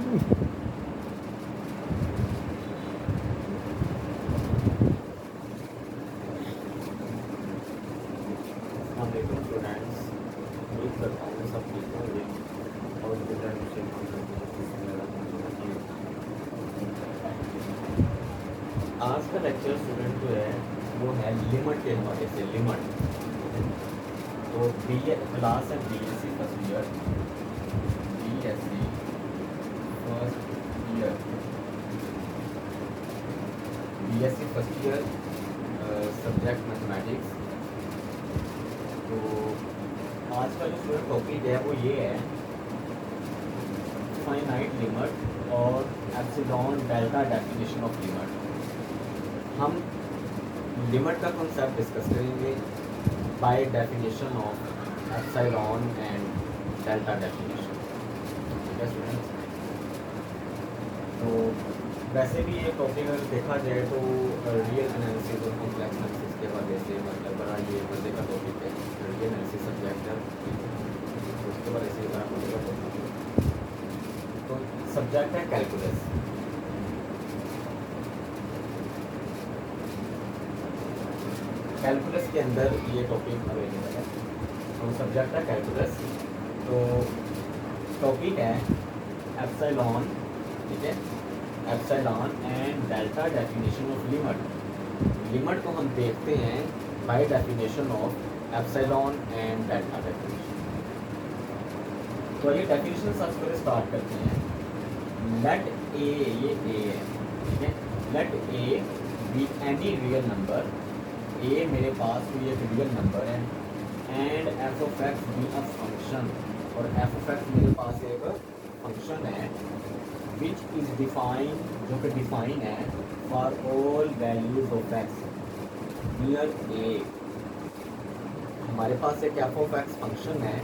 Students, उम्मीद करता हूँ सब ठीक होंगे और आज का लेक्चर स्टूडेंट जो है वो है लिमिट के हवाले से। लिमिट तो बी क्लास है BSc first year, BSc first year, BSc first year subject mathematics. तो आज का जो स्टूडेंट टॉपिक है वो ये है फाइनाइट लिमिट और epsilon delta definition of limit. हम लिमिट का कॉन्सेप्ट डिस्कस करेंगे by definition of epsilon and delta definition. ठीक है स्टूडेंट्स, तो वैसे भी ये टॉपिक अगर देखा जाए तो रियल एनालिसिस और कॉम्प्लेक्स एनालिसिस के हवाले से मतलब बड़ा ये मजे का टॉपिक है। रियल एनालिसिस सब्जेक्ट है, उसके बाद ऐसे बड़ा मजे का टॉपिक है। तो सब्जेक्ट है कैलकुलस। कैलकुलस के अंदर ये टॉपिक अवेलेबल है। तो सब्जेक्ट है कैलकुलस। तो टॉपिक है एप्सिलॉन, ठीक है, epsilon and delta definition of limit. Limit को हम देखते हैं by definition of epsilon and delta definition. तो ये डेफिनेशन सबसे पहले स्टार्ट करते हैं। लेट ए, ये ए है, ठीक है, let A be any real number. A मेरे पास कोई एक रियल नंबर है and F of X be a function, और एफ ऑफ एक्स मेरे पास एक फंक्शन है विच इज़ डिफाइन, जो कि डिफाइन है for all values of x near ए। हमारे पास एक एफ ऑफ एक्स फंक्शन है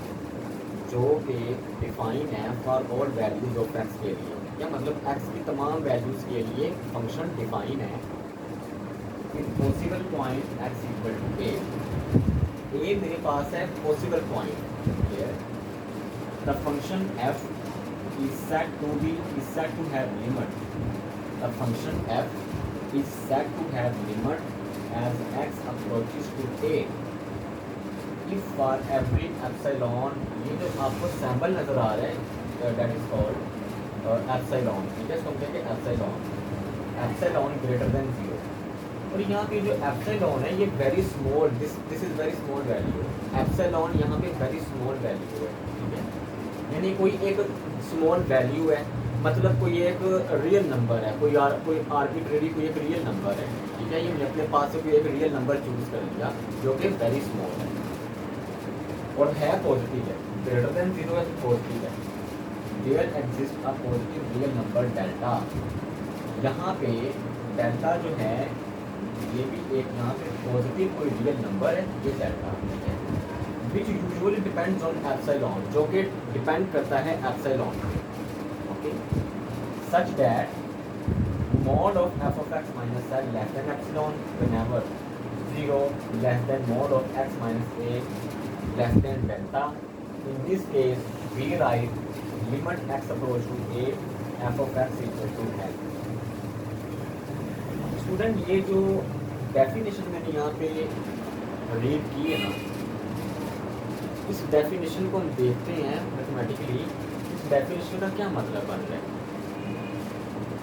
जो कि डिफाइन है for all values of x के लिए। क्या मतलब एक्स की तमाम वैल्यूज़ के लिए फंक्शन डिफाइन है in possible point X equal to A. A मेरे पास है possible point, the function F is said to have limit. The function f is said to have limit as x approaches to a. If for every epsilon, ये जो आपको sample नज़र आ रहा है that is called epsilon, ठीक है, इसको हम कहते हैं epsilon greater than 0। और यहाँ पे जो epsilon है ये very small, this is very small value। epsilon यहाँ पे very small value है, ठीक है, यानी कोई एक स्मॉल वैल्यू है, मतलब कोई एक रियल नंबर है, कोई आर्बिट्रेरी कोई एक रियल नंबर है, ठीक है। ये मैंने अपने पास से कोई एक रियल नंबर चूज कर लिया जो कि वेरी स्मॉल है और है पॉजिटिव है, ग्रेटर देन 0 है, पॉजिटिव है। There exist a positive real number delta. यहाँ पे डेल्टा जो है ये भी एक यहाँ पे पॉजिटिव कोई रियल नंबर है, ये डेल्टा, ठीक है, which usually depends on epsilon, जो कि डिपेंड करता है epsilon पे, okay, such that mod of f of x minus l less than epsilon whenever 0 less than mod of x minus a less than delta। In this case we write limit x approach to a f of x equal to l। Student ये जो definition मैंने यहाँ पे read की है ना, इस definition को हम देखते हैं मैथमेटिकली, इस डेफिनेशन का क्या मतलब बन रहा है।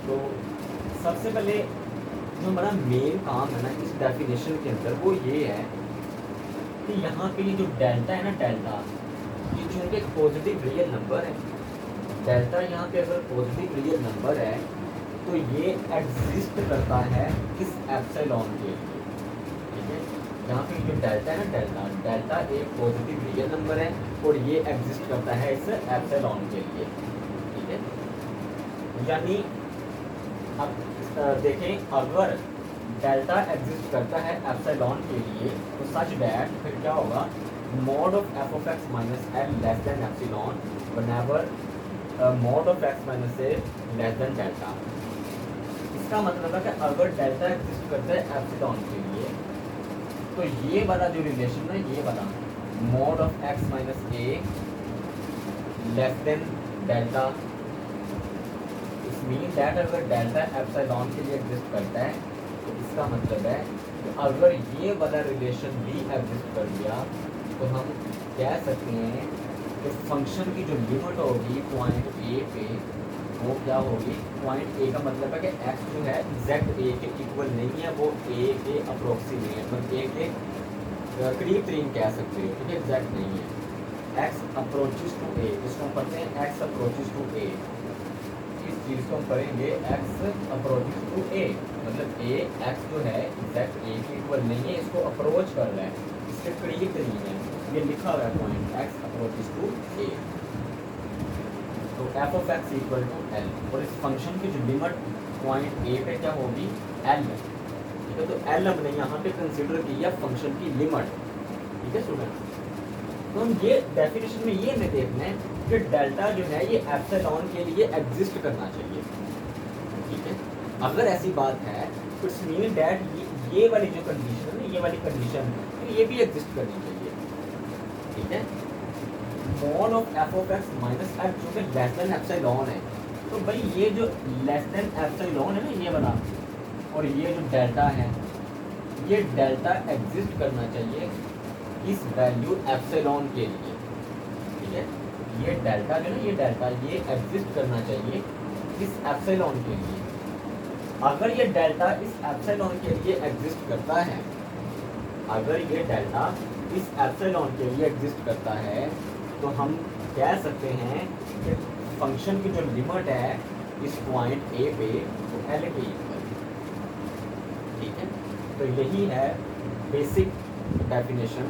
तो सबसे पहले जो हमारा मेन काम है ना इस डेफिनेशन के अंदर वो ये है कि यहाँ पे ये जो डेल्टा है ना, डेल्टा ये चूँकि एक पॉजिटिव रियल नंबर है, डेल्टा यहाँ पे अगर पॉजिटिव रियल नंबर है तो ये एग्जिस्ट करता है इस एप्सिलॉन के लिए, ठीक है। यहाँ पे जो डेल्टा है ना, डेल्टा एक पॉजिटिव रियल नंबर है और ये एग्जिस्ट करता है इस एप्सिलॉन के लिए, ठीक है। यानी अब देखें, अगर डेल्टा एग्जिस्ट करता है एप्सिलॉन के लिए तो सच दैट फिर क्या होगा, mod of f of x minus l less than epsilon whenever mod of x minus a less than delta। इसका मतलब है कि अगर डेल्टा एग्जिस्ट करता है एप्सिलॉन के लिए तो ये वाला जो रिलेशन है, ये वाला mod of x minus a less than delta, it's mean that अगर डेल्टा एप्सिलॉन के लिए एग्जिस्ट करता है तो इसका मतलब है कि अगर ये वाला रिलेशन भी एग्जिस्ट कर लिया तो हम कह सकते हैं कि फंक्शन की जो लिमिट होगी पॉइंट ए पे वो क्या होगी, पॉइंट ए का मतलब है कि एक्स जो है एग्जैक्ट ए के इक्वल नहीं है, वो ए के अप्रोक्सीमेट है, मतलब ए के करीब तरीन कह सकते हो, ठीक है, एग्जैक्ट नहीं है। एक्स अप्रोचेस टू ए, इसको हम पढ़ते हैं एक्स अप्रोचेस टू ए, इस चीज़ को हम पढ़ेंगे एक्स अप्रोचेस टू ए, मतलब ए एक्स जो है एग्जैक्ट ए के इक्वल नहीं है, इसको अप्रोच कर रहा है, इसके करीब तरीन है, ये लिखा हुआ है point x approaches to a. तो f of x equal to l, और इस फंक्शन की जो लिमिट पॉइंट ए पे क्या होगी, एल, ठीक है। तो एल हमने यहाँ पे कंसिडर किया फंक्शन की लिमिट, ठीक है स्टूडेंट। तो हम ये डेफिनेशन में ये हमें देखना है कि डेल्टा जो है ये एप्सिलॉन के लिए एग्जिस्ट करना चाहिए, ठीक है। अगर ऐसी बात है तो इट्स मीन दैट ये वाली जो कंडीशन है ना, ये वाली कंडीशन ये भी एग्जिस्ट करनी चाहिए, ठीक है। Mod of f of x minus F जो कि लेस देन एप्सिलॉन है, तो भाई ये जो लेस देन एप्सिलॉन है ना ये वाला, और ये जो डेल्टा है ये डेल्टा एग्जिस्ट करना चाहिए इस वैल्यू एप्सिलॉन के लिए, ठीक है। ये डेल्टा जो है ये डेल्टा ये एग्जिस्ट करना चाहिए इस एप्सिलॉन के लिए। अगर ये डेल्टा इस एप्सिलॉन के लिए एग्जिस्ट करता है, अगर ये डेल्टा इस एप्सिलॉन के लिए एग्जिस्ट करता है तो हम कह सकते हैं कि फंक्शन की जो लिमिट है इस पॉइंट ए पे तो एल के इक्वल, ठीक है। तो यही है basic definition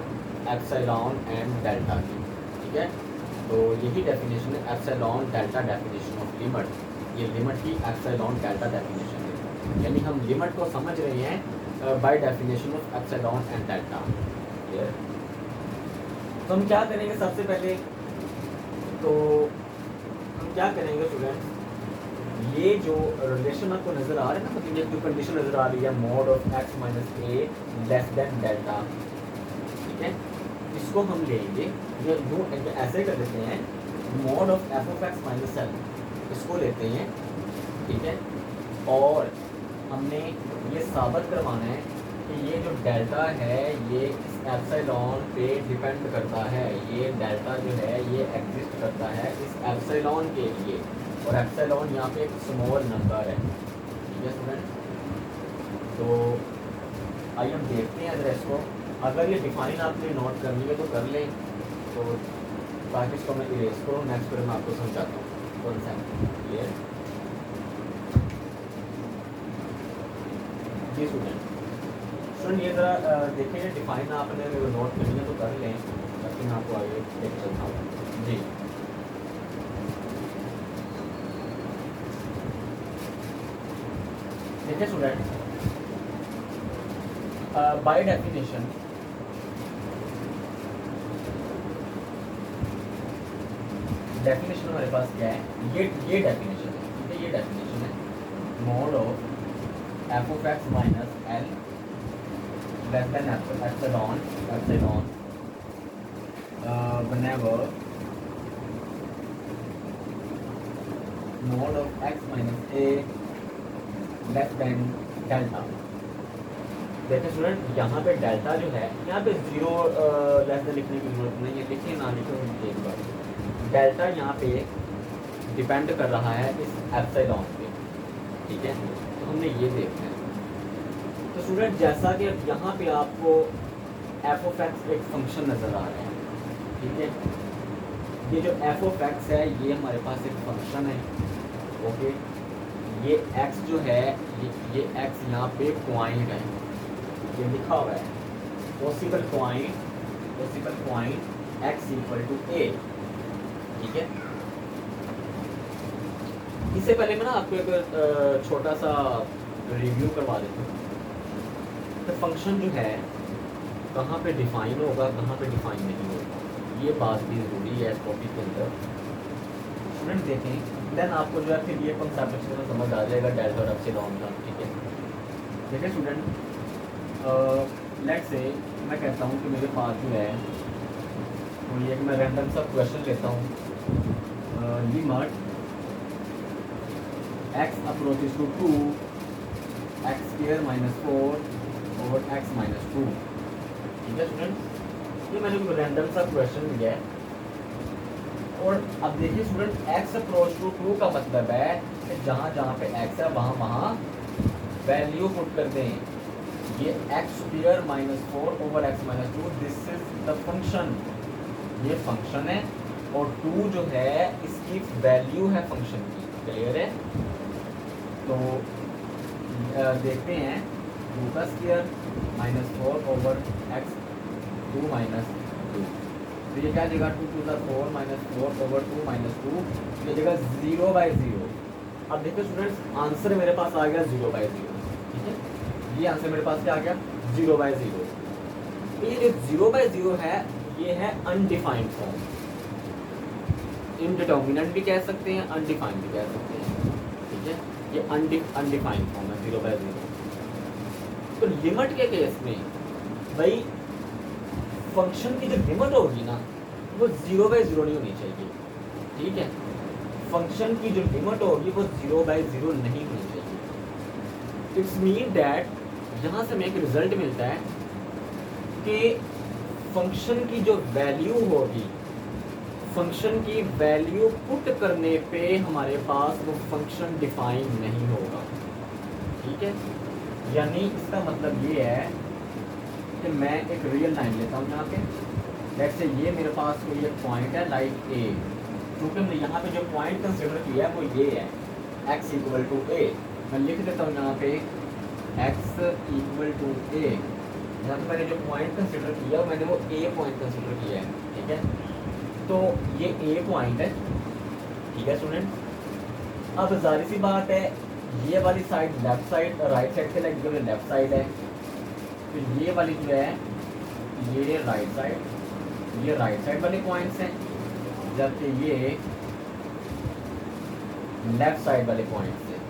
epsilon and delta की, ठीक है। तो यही डेफिनेशन है epsilon delta definition of limit, ये लिमिट की एप्सिलॉन डेल्टा डेफिनेशन है, यानी हम लिमिट को समझ रहे हैं by definition of epsilon and delta. तो हम क्या करेंगे, सबसे पहले तो हम क्या करेंगे स्टूडेंट, ये जो रिलेशन आपको नज़र आ रहा है ना, मतलब ये जो कंडीशन नज़र आ रही है mod of x minus A less than delta, ठीक है, इसको हम लेंगे ये यूँ ऐसे कर देते हैं, mod of f of x minus L इसको लेते हैं, ठीक है। और हमने ये साबित करवाना है कि ये जो डेल्टा है ये इस एप्सिलॉन पे डिपेंड करता है, ये डेल्टा जो है ये एग्जिस्ट करता है इस एप्सिलॉन के लिए, और एप्सिलॉन यहाँ पे एक स्मॉल नंबर है, ठीक है स्टूडेंट। तो आइए हम देखते हैं अगर इसको, अगर ये डिफाइन आपने नोट करनी है तो कर लें, तो ताकि इसको मैं इरेज करूँ, नेक्स्ट फिर मैं आपको समझाता हूँ कॉन्सेप्ट क्लियर जी स्टूडेंट। स्टूडेंट ये ज़रा देखें डिफाइन आपने नोट करनी है तो कर लें, ताकि मैं आपको आगे देख चलता हूँ जी। देखिए स्टूडेंट, बाय डेफिनेशन हमारे पास क्या है, ये डेफिनेशन है, ठीक है, ये डेफिनेशन है mod of f of x minus l less than epsilon whenever mode of x minus a less than delta। देखिए स्टूडेंट यहाँ पे डेल्टा जो है, यहाँ पे जीरो लेस देन लिखने की जरूरत नहीं है, लिखिए ना लिखो एक बार, डेल्टा यहाँ पे डिपेंड कर रहा है इस एप्सिलॉन पे, ठीक है। तो हमने ये देखना है, तो स्टूडेंट जैसा कि यहाँ पे आपको एफ ऑफ एक्स एक फंक्शन नज़र आ रहा है, ठीक है, ये जो एफ ऑफ एक्स है ये हमारे पास एक फंक्शन है, ओके। ये एक्स जो है ये एक्स यहाँ पे पॉइंट है, ये लिखा हुआ है possible point X equal to A, ठीक है। इससे पहले मैं ना आपको एक छोटा सा रिव्यू करवा देता हूँ। तो फंक्शन जो है कहाँ पे डिफाइन होगा, कहाँ पे डिफाइन नहीं होगा, ये बात भी ज़रूरी है इस टॉपिक के अंदर। स्टूडेंट देखें, देन आपको जो है फिर ये कॉन्सेप्ट अच्छे से समझ आ जाएगा डेल्टा और एप्सिलॉन का, ठीक है। देखिए स्टूडेंट, लेट्स से मैं कहता हूँ कि मेरे पास जो है वो ये कि मैं रैंडम सा क्वेश्चन लेता हूँ, limit x approaches to 2 x square minus 4 over x minus 2। ठीक है स्टूडेंट, ये मैंने कोई रैंडम सा क्वेश्चन दिया है। और अब देखिए स्टूडेंट, x अप्रोच टू 2 का मतलब है कि जहाँ जहाँ पे x है वहाँ वहाँ वैल्यू पुट कर दें। ये x square minus 4 over x minus 2, this is the function, ये फंक्शन है। और 2 जो है इसकी वैल्यू है फंक्शन की। क्लियर है? तो देखते हैं 2 का square minus 4 over x 2 minus 2, तो ये क्या देगा 2 to the 4 minus 4 over 2 minus 2, ये देगा 0/0। अब देखो स्टूडेंट्स, आंसर मेरे पास आ गया 0/0। ठीक है, ये आंसर मेरे पास क्या आ गया 0/0। तो ये जो 0/0 है ये है अनडिफाइंड फॉर्म, इनडिटर्मिनेंट भी कह सकते हैं, अनडिफाइंड भी कह सकते हैं। ठीक है, ये अनडिफाइंड फॉर्म है 0/0। तो लिमिट के केस में भाई फंक्शन की जो लिमिट होगी ना वो 0/0 नहीं होनी चाहिए। ठीक है, फंक्शन की जो लिमिट होगी वो 0/0 नहीं होनी चाहिए। इट्स मीन दैट यहाँ से हमें एक रिजल्ट मिलता है कि फंक्शन की जो वैल्यू होगी, फंक्शन की वैल्यू पुट करने पे हमारे पास वो फंक्शन डिफाइन नहीं होगा। ठीक है, यानी इसका मतलब ये है कि मैं एक रियल लाइन लेता हूँ यहाँ पे, लेट्स से ये मेरे पास कोई एक पॉइंट है लाइक ए, क्योंकि हमने यहाँ पे जो पॉइंट कंसिडर किया है वो ये है x इक्वल टू ए। मैं लिख देता हूँ यहाँ पे x इक्वल टू ए। यहाँ पे मैंने जो पॉइंट कंसिडर किया मैंने वो ए पॉइंट कंसिडर किया है। ठीक है, तो ये ए पॉइंट है। ठीक है स्टूडेंट, अब जाहिर सी बात है ये वाली side left side, right side से लगी हुई लेफ्ट साइड है, तो ये वाली जो है ये राइट साइड, ये राइट साइड वाले पॉइंट्स हैं, जबकि ये लेफ्ट साइड वाले पॉइंट्स हैं।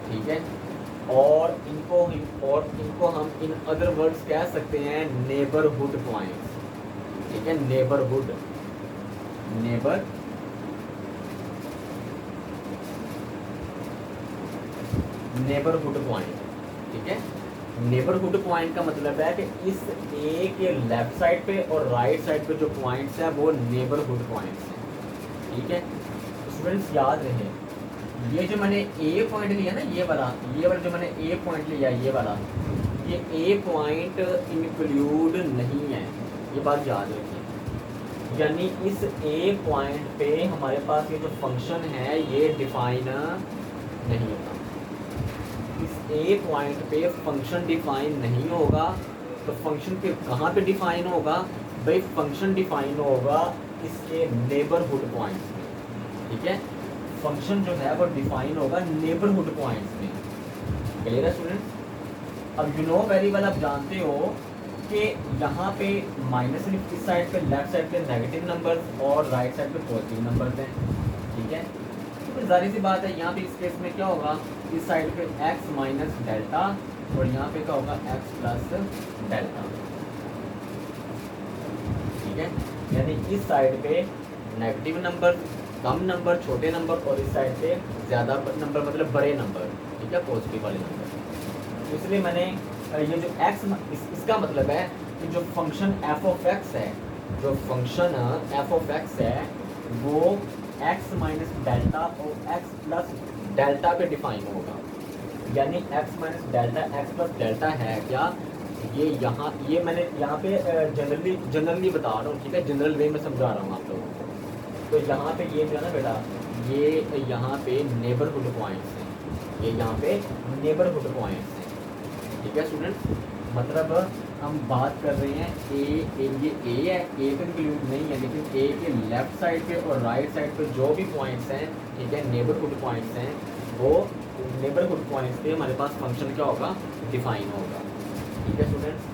ठीक है, और इनको हम इन अदर वर्ड्स कह सकते हैं नेबरहुड पॉइंट्स। ठीक है, नेबरहुड पॉइंट। ठीक है, नेबरहुड पॉइंट का मतलब है कि इस ए के लेफ्ट साइड पे और राइट साइड पे जो पॉइंट्स हैं वो नेबरहुड पॉइंट्स हैं। ठीक है, स्टूडेंट्स याद रहे ये जो मैंने ए पॉइंट लिया ना, ये वाला जो मैंने ए पॉइंट लिया, ये ए पॉइंट इंक्लूड नहीं है, ये बात याद रखिए। यानी इस ए पॉइंट पे हमारे पास ये जो फंक्शन है ये डिफाइन नहीं होगा। इस ए पॉइंट पे फंक्शन डिफाइन नहीं होगा, तो फंक्शन पे कहाँ पे डिफाइन होगा भाई? फंक्शन डिफाइन होगा इसके नेबरहुड पॉइंट्स में। ठीक है, फंक्शन जो है वो डिफाइन होगा नेबरहुड पॉइंट्स में। क्लियर है स्टूडेंट्स? अब यू नो वेरी वेल, आप जानते हो कि यहाँ पे माइनस इस साइड पे लेफ्ट साइड पे नेगेटिव नंबर्स और राइट साइड पे पॉजिटिव नंबर्स हैं। ठीक है, तो फिर जाहिर सी बात है यहाँ पे इस केस में क्या होगा, इस साइड पे x माइनस डेल्टा और यहाँ पे क्या होगा x प्लस डेल्टा। ठीक है, यानी इस साइड पे नेगेटिव नंबर, कम नंबर, छोटे नंबर, और इस साइड पे ज़्यादा नंबर मतलब बड़े नंबर। ठीक है, पॉजिटिव वाले नंबर। इसलिए मैंने ये जो x इसका मतलब है कि जो फंक्शन f ऑफ x है, जो फंक्शन f ऑफ x है वो x माइनस डेल्टा और x प्लस डेल्टा पे डिफाइन होगा। यानी x minus delta x plus delta है क्या, ये यहाँ ये मैंने यहाँ पे जनरली बता रहा हूँ। ठीक है, जनरल वे में समझा रहा हूँ आप लोगों को। तो यहाँ पे ये जो है ना बेटा, ये यहाँ पे नेबरहुड पॉइंट्स हैं, ये यहाँ पे नेबरहुड पॉइंट्स हैं। ठीक है स्टूडेंट्स, मतलब हम बात कर रहे हैं ये ए है, ए पे इंक्लूड नहीं है, लेकिन ए के लेफ्ट साइड पे और राइट साइड पे जो भी पॉइंट्स हैं, ठीक है, नेबरहुड पॉइंट्स हैं, वो नेबरहुड पॉइंट्स पे हमारे पास फंक्शन क्या होगा, डिफाइन होगा। ठीक है स्टूडेंट्स,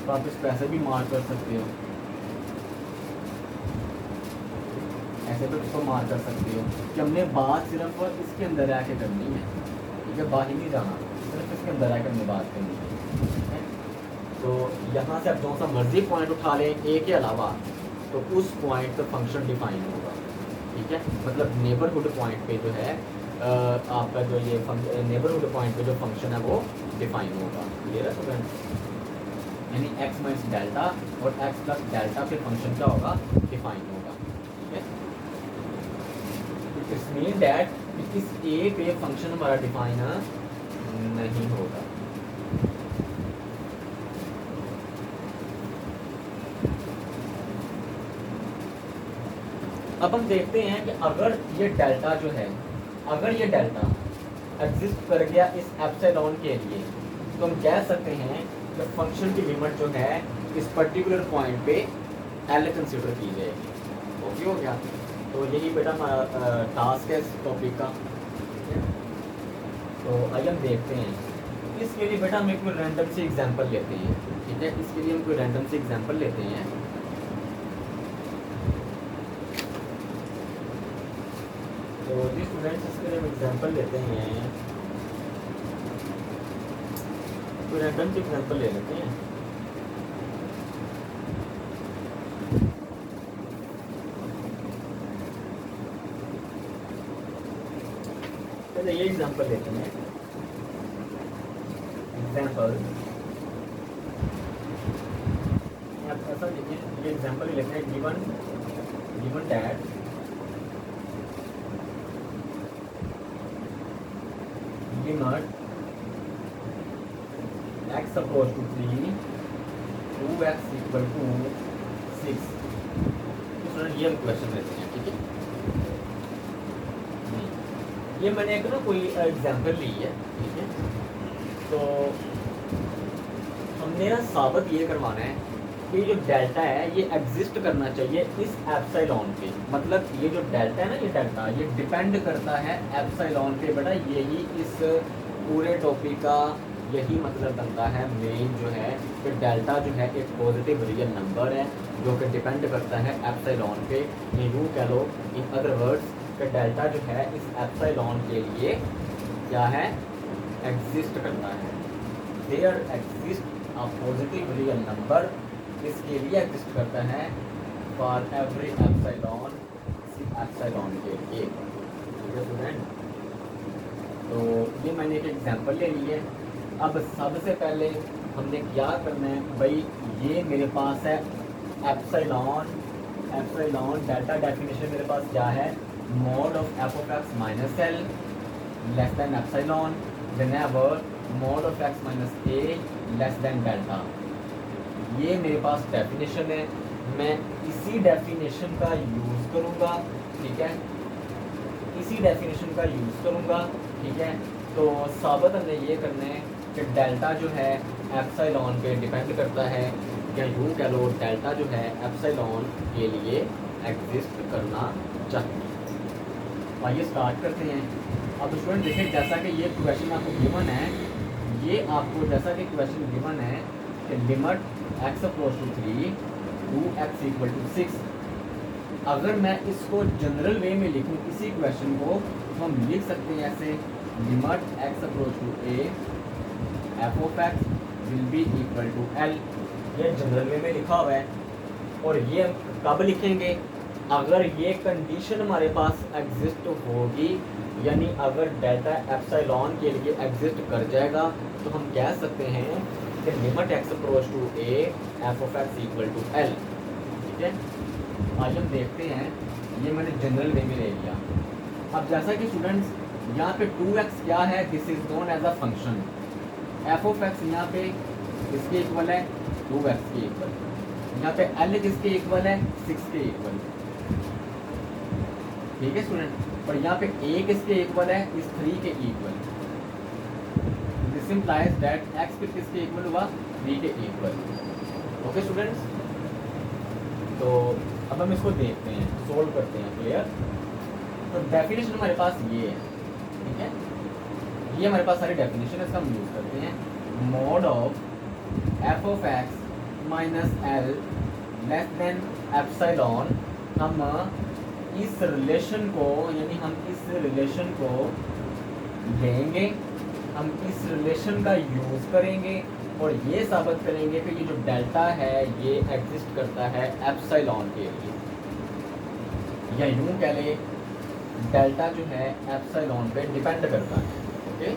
तो आप इस पैसे भी मार्क कर सकते हो, ऐसे तो इसको मार्क कर सकते हो कि हमने बात सिर्फ इसके अंदर आके करनी है। ठीक है, बाहर नहीं जाना, सिर्फ इसके अंदर आकर हमने बात करनी है। तो यहाँ से आप जो सा मर्जी पॉइंट उठा लें ए के अलावा, तो उस पॉइंट पर फंक्शन डिफाइन होगा। ठीक है, मतलब नेबरहुड पॉइंट पे जो है आपका जो ये नेबरहुड पॉइंट पे जो फंक्शन है वो डिफाइन होगा। क्लियर है स्टूडेंट? यानी x माइनस डेल्टा और x प्लस डेल्टा पे फंक्शन क्या होगा, डिफाइन होगा। ठीक है, इट्स मीन दैट इस ए पे फंक्शन हमारा डिफाइन नहीं होगा। अब हम देखते हैं कि अगर ये डेल्टा जो है, अगर ये डेल्टा एग्जिस्ट कर गया इस एप्सिलॉन के लिए, तो हम कह सकते हैं कि फंक्शन की लिमिट जो है इस पर्टिकुलर पॉइंट पे एल कंसिडर की जाएगी। ओके हो गया? तो यही बेटा हमारा टास्क है इस टॉपिक का। तो आइए हम देखते हैं। इसके लिए बेटा हम एक कोई रैंडम सी एग्जांपल लेते हैं। ठीक है, इसके लिए हम कोई रैंडम सी एग्जांपल लेते हैं। तो जी स्टूडेंट्स, इसके लिए हम एग्जांपल लेते हैं, कोई रैंडम सी एग्जांपल ले लेते हैं। चलिए ये एग्जांपल लेते हैं। एग्जांपल ऐसा देखिए, ये एग्जांपल लेते हैं। Given that limit x approach to 3 2x equal to 6। ये हम क्वेश्चन लेते हैं। ठीक है, ये मैंने एक ना कोई एग्जांपल ली है। ठीक है, तो हमने ना साबित ये करवाना है कि जो डेल्टा है ये एग्जिस्ट करना चाहिए इस एप्सिलॉन पे। मतलब ये जो डेल्टा है ना, ये डेल्टा ये डिपेंड करता है एप्सिलॉन पे। बेटा यही इस पूरे टॉपिक का यही मतलब बनता है मेन जो है कि डेल्टा जो है एक पॉजिटिव रियल नंबर है जो कि डिपेंड करता है एप्सिलॉन पे। यूँ कह लो इन अदर वर्ड्स कि डेल्टा जो है इस एप्सिलॉन के लिए क्या है, एग्जिस्ट करता है। There exist a positive real number, इसके लिए एग्जिस्ट करता है फॉर एवरी एप्सिलॉन, इसी एप्सिलॉन के लिए। ठीक है स्टूडेंट, तो ये मैंने एक एग्जांपल ले ली है। अब सबसे पहले हमने क्या करना है भाई, ये मेरे पास है एप्सिलॉन डेल्टा डेफिनेशन मेरे पास क्या है, mod of f of x minus l less than epsilon whenever mod of x minus a less than delta। ये मेरे पास डेफिनेशन है, मैं इसी डेफिनेशन का यूज़ करूँगा। ठीक है, इसी डेफिनेशन का यूज़ करूँगा। ठीक है, तो साबित हमने ये करना है कि डेल्टा जो है एप्सिलॉन पे डिपेंड करता है, या यूँ कह लो डेल्टा जो है एप्सिलॉन के लिए एग्जिस्ट करना चाहिए। आइए स्टार्ट करते हैं। अब स्टूडेंट देखिए, जैसा कि ये क्वेश्चन आपको गिवन है, ये आपको जैसा कि क्वेश्चन गिवन है कि limit x approach to 3 2x equal to 6। अगर मैं इसको जनरल वे में लिखूं इसी क्वेश्चन को, तो हम लिख सकते हैं ऐसे, limit x approach to a f of x will be equal to l। ये जनरल वे में लिखा हुआ है। और ये कब लिखेंगे, अगर ये कंडीशन हमारे पास एग्जिस्ट होगी, यानी अगर डेल्टा एप्सिलॉन के लिए एग्जिस्ट कर जाएगा, तो हम कह सकते हैं कि limit x approach to a f of x equal to l। ठीक है, आइए हम देखते हैं। ये मैंने जनरल वे में ले लिया। अब जैसा कि स्टूडेंट्स यहाँ पे 2x क्या है, this is known as a function. f of x यहाँ पे किसके इक्वल है, 2x के इक्वल। यहाँ पे l किसके इक्वल है, 6 के इक्वल। ठीक है स्टूडेंट, और यहाँ पे a किसके इक्वल है, इस 3 के equal. This implies that x फिर किसके इक्वल हुआ, 3 के इक्वल। ओके स्टूडेंट्स, तो अब हम इसको देखते हैं, सोल्व करते हैं। क्लियर? तो डेफिनेशन हमारे पास ये है। ठीक है, ये हमारे पास सारी डेफिनेशन है, इसका हम यूज करते हैं। Mode of f of x minus l less than epsilon, हम इस रिलेशन को, यानी हम इस रिलेशन को लेंगे, हम इस रिलेशन का यूज़ करेंगे और ये साबित करेंगे कि ये जो डेल्टा है ये एग्जिस्ट करता है एप्सिलॉन के लिए। या यूँ कह ले डेल्टा जो है एप्सिलॉन पे डिपेंड करता है। ओके,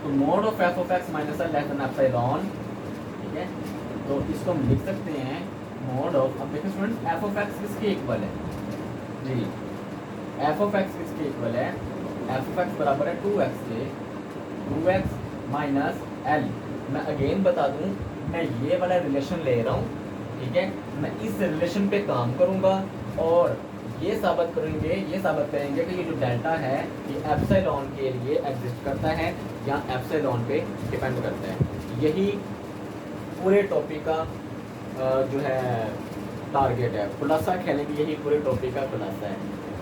तो mode of f of x minus l less than epsilon, ठीक है, तो इसको हम लिख सकते हैं मोड ऑफ, अब देखिए स्टूडेंट एफ ऑफ एक्स किसके इक्वल है जी, एफ ऑफ एक्स किसके इक्वल है, एफ ऑफ एक्स बराबर है 2x के, 2x माइनस एल। मैं अगेन बता दूं, मैं ये वाला रिलेशन ले रहा हूँ, ठीक है, मैं इस रिलेशन पे काम करूँगा और ये साबित करेंगे कि ये जो डेल्टा है ये एप्सिलॉन के लिए एग्जिस्ट करता है या एप्सिलॉन पे डिपेंड करता है। यही पूरे टॉपिक का जो है टारगेट है, खुलासा खेलेंगे, यही पूरे टॉपिक का खुलासा है,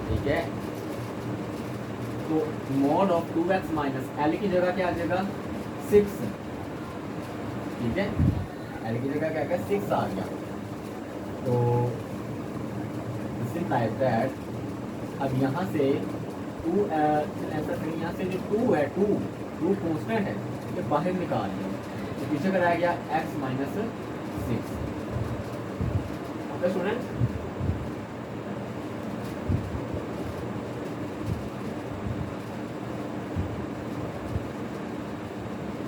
ठीक है। तो mode of 2x minus L की जगह क्या आ जाएगा 6, ठीक है, एल की जगह क्या 6 आ गया। तो implies that अब यहाँ से 2 ऐसा करें, यहाँ से जो 2 है 2 कॉन्स्टेंट है, ये बाहर निकाल लिया, तो पीछे कराया गया x माइनस 6। ओके स्टूडेंट,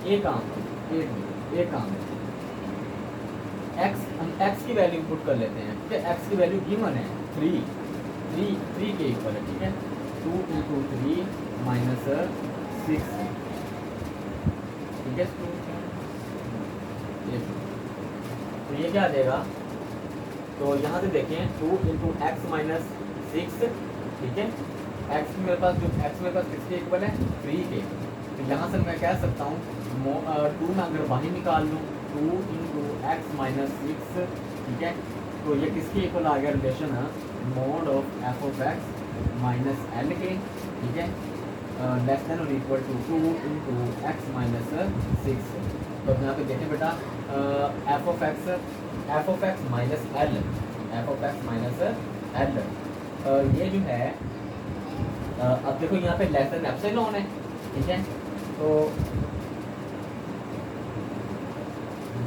एक काम x, हम x की वैल्यू इनपुट कर लेते हैं, ठीक है, x की वैल्यू गिवन है 3 के इक्वल है, ठीक है, 2 इंटू 3 माइनस 6, ठीक है। तो ये क्या आ जाएगा, तो यहाँ से देखें 2 इंटू एक्स माइनस 6, ठीक है, x मेरे पास किसके इक्वल है 3 के, तो यहाँ से मैं कह सकता हूँ 2 में अगर बाहर निकाल लूँ 2 इंटू एक्स माइनस 6, ठीक है, तो ये किसके इक्वल आ गया रिलेशन है, mod of f of x minus l के, ठीक है, लेस देन और equal to 2 into x minus 6। तो यहाँ पे देखें बेटा f of x minus l, ये जो है अब देखो यहाँ पे लेस देन एप्सिलॉन है, ठीक है, तो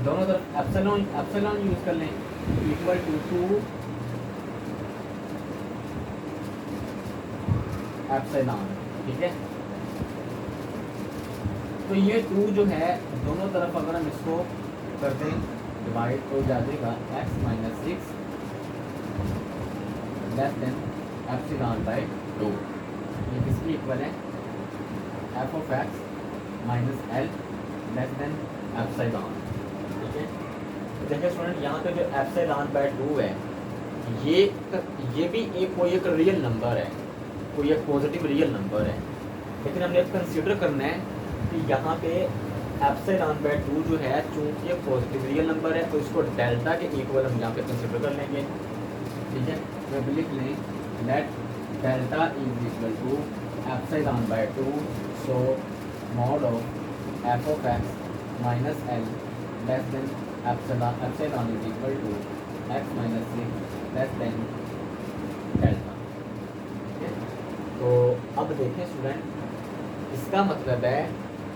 दोनों तरफ एप्सिलॉन यूज कर लें, इक्वल टू 2 एप्सिलॉन, ठीक है। तो ये 2 जो है दोनों तरफ अगर हम इसको कर दें डिवाइड, तो जा देगा x minus 6 less than epsilon by 2, ये किसकी इक्वल है f of x minus l less than epsilon, ठीक है। देखिए स्टूडेंट यहाँ पे जो एप्सिलॉन बाई 2 है, ये भी कोई एक रियल नंबर है, कोई एक पॉजिटिव रियल नंबर है, लेकिन हमने कंसीडर करना है कि यहाँ पे एप्सिलॉन बाई 2 जो है चूँकि एक पॉजिटिव रियल नंबर है, तो इसको डेल्टा के इक्वल हम यहाँ पे कंसीडर कर लेंगे, ठीक है। तो लिख लें let delta is equal to epsilon by 2, so mod of f of x minus l less than epsilon is equal to x minus 6 less than delta, ठीक है। तो अब देखें स्टूडेंट, इसका मतलब है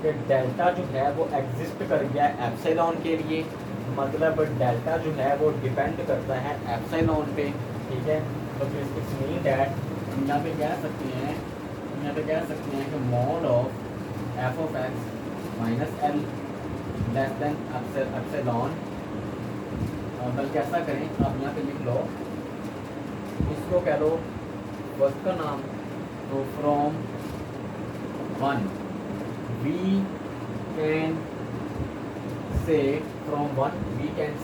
कि डेल्टा जो है वो एग्जिस्ट कर गया एप्सिलॉन के लिए, मतलब डेल्टा जो है वो डिपेंड करता है एप्सिलॉन पे, ठीक है। तो फिर इट्स मीन दैट हम यहाँ पे कह सकते हैं कि mode of f of x minus l less than epsilon, बल्कि ऐसा करें आप यहाँ पे लिख लो, इसको कह लो फर्स्ट का नाम, तो from 1 we can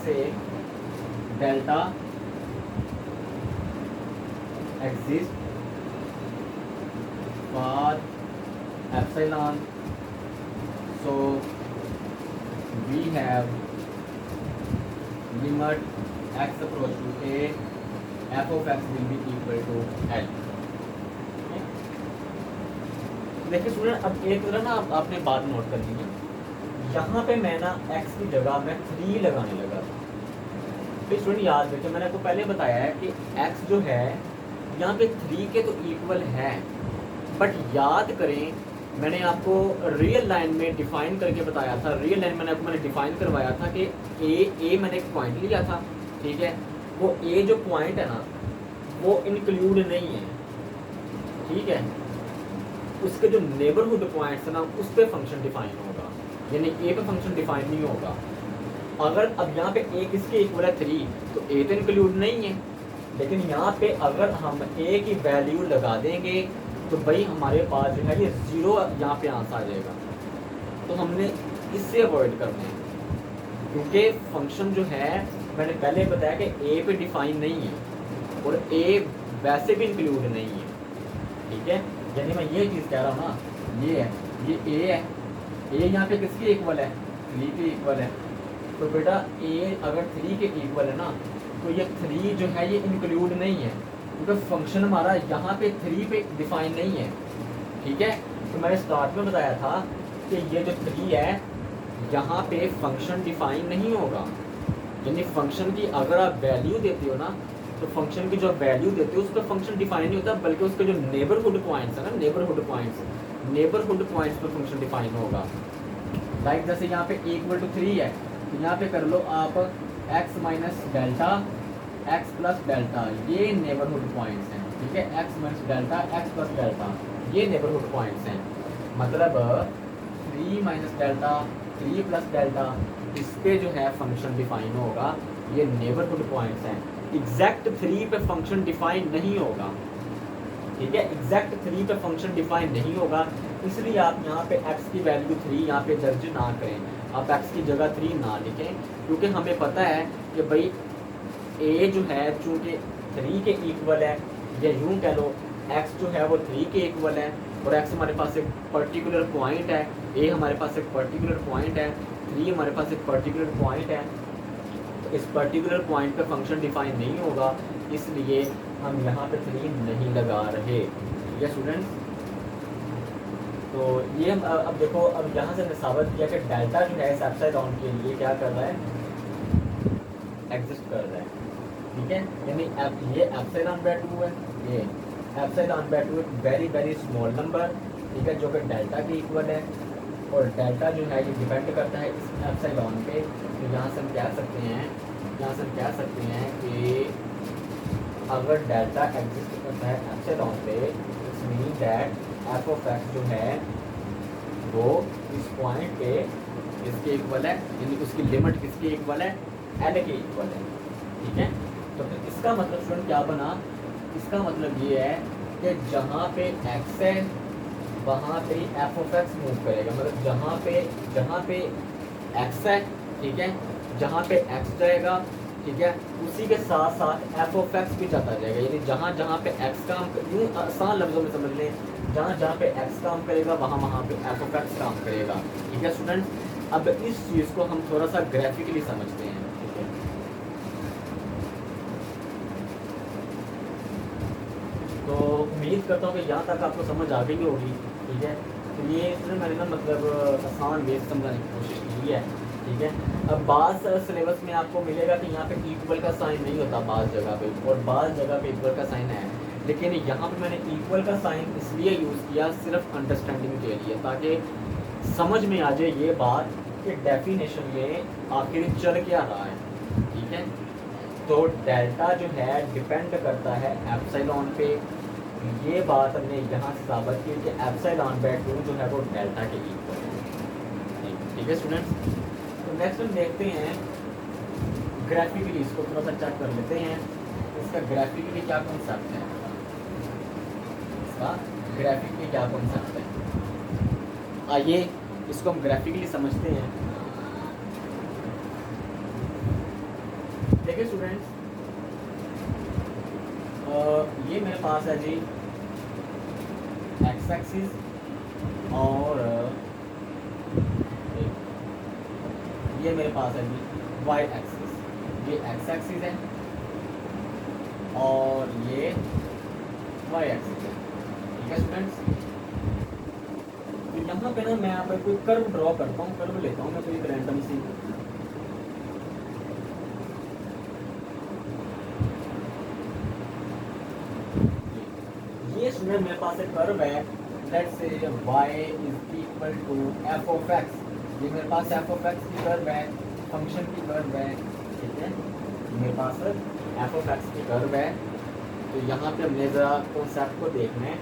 say delta exists for epsilon, so we have limit x approach to a, f of x will be equal to l। देखिए स्टूडेंट, अब एक तरह ना आपने बात नोट कर ली है, यहाँ पे मैं ना x की जगह मैं 3 लगाने लगा। तो स्टूडेंट याद देखिए, मैंने आपको पहले बताया है कि x जो है यहाँ पे 3 के तो इक्वल है, बट याद करें मैंने आपको रियल लाइन में डिफाइन करके बताया था, रियल लाइन मैंने डिफाइन करवाया था कि ए मैंने एक पॉइंट लिया था, ठीक है, वो ए जो पॉइंट है ना वो इंक्लूड नहीं है, ठीक है, उसके जो नेबरहुड पॉइंट्स है ना उस पर फंक्शन डिफाइन होगा, यानी ए पे फंक्शन डिफाइन नहीं होगा। अगर अब यहाँ पे ए किसके इक्वल है 3, तो ए तो इंक्लूड नहीं है, लेकिन यहाँ पे अगर हम ए की वैल्यू लगा देंगे तो भाई हमारे पास जो है ये 0 यहाँ पे आंसर आ जाएगा। तो हमने इससे अवॉइड करना है, क्योंकि फंक्शन जो है मैंने पहले बताया कि ए पे डिफाइन नहीं है और ए वैसे भी इंक्लूड नहीं है, ठीक है। यानी मैं ये चीज़ कह रहा हूँ ना, ये है, ये ए है, ए यहाँ पे किसके इक्वल है, 3 के इक्वल है। तो बेटा ए अगर 3 के इक्वल है ना, तो ये 3 जो है ये इंक्लूड नहीं है, क्योंकि फंक्शन हमारा यहाँ पे 3 पे डिफाइन नहीं है, ठीक है। तो मैंने स्टार्ट में बताया था कि ये जो 3 है यहाँ पे फंक्शन डिफाइन नहीं होगा, यानी फंक्शन की अगर आप वैल्यू देते हो ना, तो फंक्शन की जो वैल्यू देते हो उस पर फंक्शन डिफाइन नहीं होता, बल्कि उसके जो नेबरहुड पॉइंट्स है ना, नेबरहुड पॉइंट्स पर फंक्शन डिफाइन होगा। लाइक जैसे यहाँ पे इक्वल टू 3 है, तो यहाँ पे कर लो आप x minus delta x plus delta, ये नेबरहुड पॉइंट्स हैं, ठीक है। x minus delta x plus delta, ये नेबरहुड पॉइंट्स हैं। मतलब 3 माइनस डेल्टा 3 प्लस डेल्टा, इस पे जो है फंक्शन डिफाइन होगा, ये नेबरहुड पॉइंट्स हैं। एग्जैक्ट 3 पे फंक्शन डिफाइन नहीं होगा, ठीक है, एग्जैक्ट 3 पे फंक्शन डिफाइन नहीं होगा, इसलिए आप यहाँ पे x की वैल्यू 3 यहाँ पे दर्ज ना करें, आप x की जगह 3 ना लिखें, क्योंकि हमें पता है कि भाई a जो है चूँकि 3 के इक्वल है, या यूँ कह लो x जो है वो 3 के इक्वल है, और x हमारे पास एक पर्टिकुलर पॉइंट है, a हमारे पास एक पर्टिकुलर पॉइंट है, 3 हमारे पास एक पर्टिकुलर पॉइंट है। तो इस पर्टिकुलर पॉइंट पे फंक्शन डिफाइन नहीं होगा, इसलिए हम यहाँ पे 3 नहीं लगा रहे, ठीक है स्टूडेंट्स। तो ये अब देखो, अब यहाँ से हमने साबित किया कि डेल्टा जो है इस एप्सिलॉन के लिए क्या कर रहा है, एग्जिस्ट कर रहा है, ठीक है। यानी ये एप्सिलॉन बाय 2 है, ये एप्सिलॉन बाय 2 एक वेरी वेरी स्मॉल नंबर, ठीक है, जो कि डेल्टा के इक्वल है, और डेल्टा जो है ये डिपेंड करता है इस एप्सिलॉन पे। तो यहाँ से हम कह सकते हैं, कि अगर डेल्टा एग्जिस्ट करता है एप्सिलॉन पे, it's mean that F of x जो है वो इस पॉइंट पे इसके इक्वल है, यानी उसकी लिमिट किसके इक्वल है, एल के इक्वल है, ठीक है। तो इसका मतलब स्टूडेंट क्या बना, इसका मतलब ये है कि जहाँ पे एक्स है वहाँ पे एफ ऑफ एक्स मूव करेगा, मतलब जहाँ पे एक्स है, ठीक है, जहाँ पे एक्स जाएगा, ठीक है, उसी के साथ साथ एफ ऑफ एक्स भी जाता जाएगा, यानी जहाँ पे एक्स काम, यूँ आसान लफ्ज़ों में समझ लें, जहाँ पे एक्स काम करेगा वहाँ पे एफ ऑफ एक्स काम करेगा, ठीक है स्टूडेंट्स। अब इस चीज़ को हम थोड़ा सा ग्राफिकली समझते हैं, ठीक है। तो उम्मीद करता हूँ कि यहाँ तक आपको समझ आ गई होगी, ठीक है। तो ये इसमें मैंने ना मतलब आसान वे से समझाने की कोशिश की है, ठीक है। अब बाज़ सिलेबस में आपको मिलेगा कि यहाँ पे इक्वल का साइन नहीं होता बाज़ जगह पे, और बाज़ जगह पे इक्वल का साइन है, लेकिन यहाँ पे मैंने इक्वल का साइन इसलिए यूज़ किया सिर्फ अंडरस्टैंडिंग के लिए, ताकि समझ में आ जाए ये बात कि डेफिनेशन में आखिर चल क्या रहा है, ठीक है। तो डेल्टा जो है डिपेंड करता है एप्सिलॉन पे, ये बात हमने यहाँ से साबित की कि एप्सिलॉन बाय 2 जो है वो डेल्टा के इक्वल है, ठीक है स्टूडेंट्स। तो नेक्स्ट हम देखते हैं ग्राफिकली, इसको थोड़ा सा चेक कर लेते हैं, इसका ग्राफिकली क्या कॉन्सेप्ट है, इसका ग्राफिकली क्या कॉन्सेप्ट है, आइए इसको हम ग्राफिकली समझते हैं। देखिए स्टूडेंट्स, ये मेरे पास है जी एक्स एक्सिस, और ये मेरे पास है जी वाई एक्सिस, ये एक्स एक्सिस है और ये वाई एक्सिस है, ठीक है स्टूडेंट्स। तो यहाँ पे ना मैं यहाँ पर कोई कर्व ड्रॉ करता हूँ, कर्व लेता हूँ मैं कोई रैंडम सी, ये स्टूडेंट मेरे पास एक कर्व है, let's say y is equal to f of x, ये मेरे पास एफ ऑफ एक्स की कर्व है, फंक्शन की कर्व है, ठीक है, मेरे पास एफ ऑफ एक्स की कर्व है, तो यहाँ पे हमने ज़रा कॉन्सेप्ट को देखना है।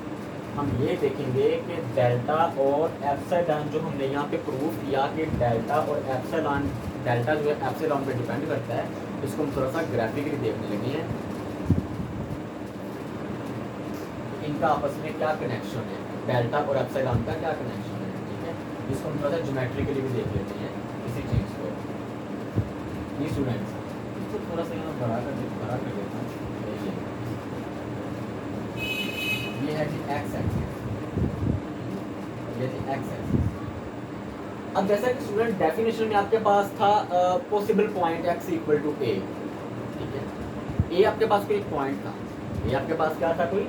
हम ये देखेंगे कि डेल्टा और एप्सिलॉन जो हमने यहाँ पे प्रूव किया कि डेल्टा और एप्सिलॉन, डेल्टा जो है एप्सिलॉन पे डिपेंड करता है, इसको हम थोड़ा सा ग्राफिकली देखने लगे हैं। इनका आपस में क्या कनेक्शन है, डेल्टा और एप्सिलॉन का क्या कनेक्शन है, ठीक है। इसको हम थोड़ा सा ज्योमेट्रिकली भी देख लेते हैं इसी चीज़ को। ये स्टूडेंट्स इसको थोड़ा सा यहाँ बड़ा कर देता हूँ। ये है जी एक्स एक्सिस, ये जी एक्स एक्सिस। अब जैसा कि स्टूडेंट डेफिनेशन में आपके पास था possible point X equal to A, ठीक है। ए आपके पास कोई पॉइंट था, ए आपके पास क्या था, कोई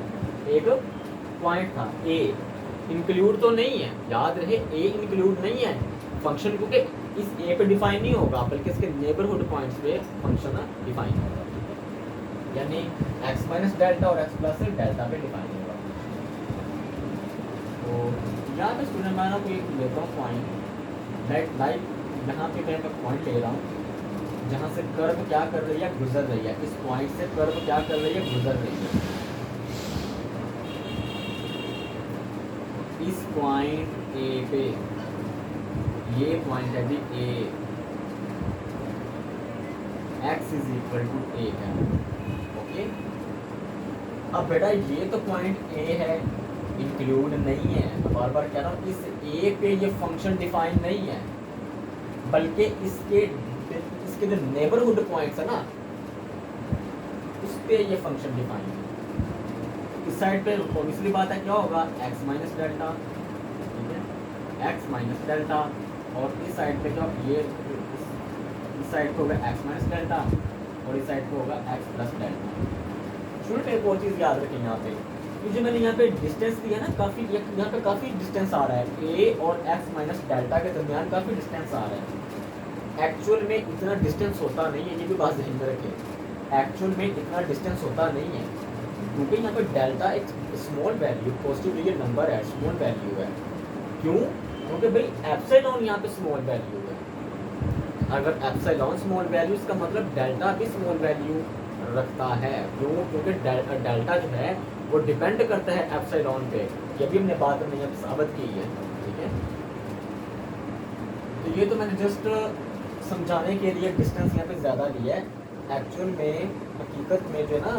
एक पॉइंट था। ए इंक्लूड तो नहीं है, याद रहे ए इंक्लूड नहीं है फंक्शन, क्योंकि इस ए पे डिफाइन नहीं होगा बल्कि इसके नेबरहुड पॉइंट्स पे फंक्शन डिफाइन होगा, यानी एक्स माइनस डेल्टा और एक्स प्लस डेल्टा पे डिफाइन होगा। तो यहाँ पे स्टूडेंट मैं ना कोई लेता हूँ पॉइंट, लाइक यहाँ पे मैं एक पॉइंट ले रहा हूँ जहाँ से कर्व क्या कर रही है, गुजर रही है। इस पॉइंट से कर्व क्या कर रही है, गुजर रही है। इस पॉइंट ए पे, ये पॉइंट है जी ए, एक्स इज इक्वल टू ए है, ओके। अब बेटा ये तो पॉइंट ए है, इंक्लूड नहीं है, बार बार कह रहा हूँ, इस ए पे ये फंक्शन डिफाइन नहीं है, बल्कि इसके जो नेबरहुड पॉइंट्स है ना, उस पे ये फंक्शन डिफाइन है। इस साइड पे ऑब्वियसली बात है क्या होगा, एक्स माइनस डेल्टा, ठीक है, एक्स माइनस डेल्टा। और इस साइड पे क्या, ये इस साइड पे होगा एक्स माइनस डेल्टा और इस साइड पे होगा एक्स प्लस डेल्टा। स्टूडेंट एक और चीज़ याद रखें यहाँ पे, ये जो मैंने यहाँ पे डिस्टेंस दिया ना, काफ़ी यहाँ पे काफ़ी डिस्टेंस आ रहा है, ए और एक्स माइनस डेल्टा के दरमियान काफ़ी डिस्टेंस आ रहा है। एक्चुअल में इतना डिस्टेंस होता नहीं है, ये भी बात ध्यान में रखें, एक्चुअल में इतना डिस्टेंस होता नहीं है, क्योंकि यहाँ पे डेल्टा एक small value, positive real number है, स्मॉल वैल्यू है। क्यों? क्योंकि भाई एप्सिलॉन यहाँ पे स्मॉल वैल्यू है। अगर एप्सिलॉन स्मॉल वैल्यू, इसका मतलब डेल्टा भी स्मॉल वैल्यू रखता है। क्यों? क्योंकि डेल्टा जो है वो डिपेंड करता है एप्सिलॉन पे। ये भी हमने बात में यहाँ साबित की है, ठीक है। तो ये तो मैंने जस्ट समझाने के लिए डिस्टेंस यहाँ पे ज़्यादा लिया है। एक्चुअल में हकीकत में जो है ना,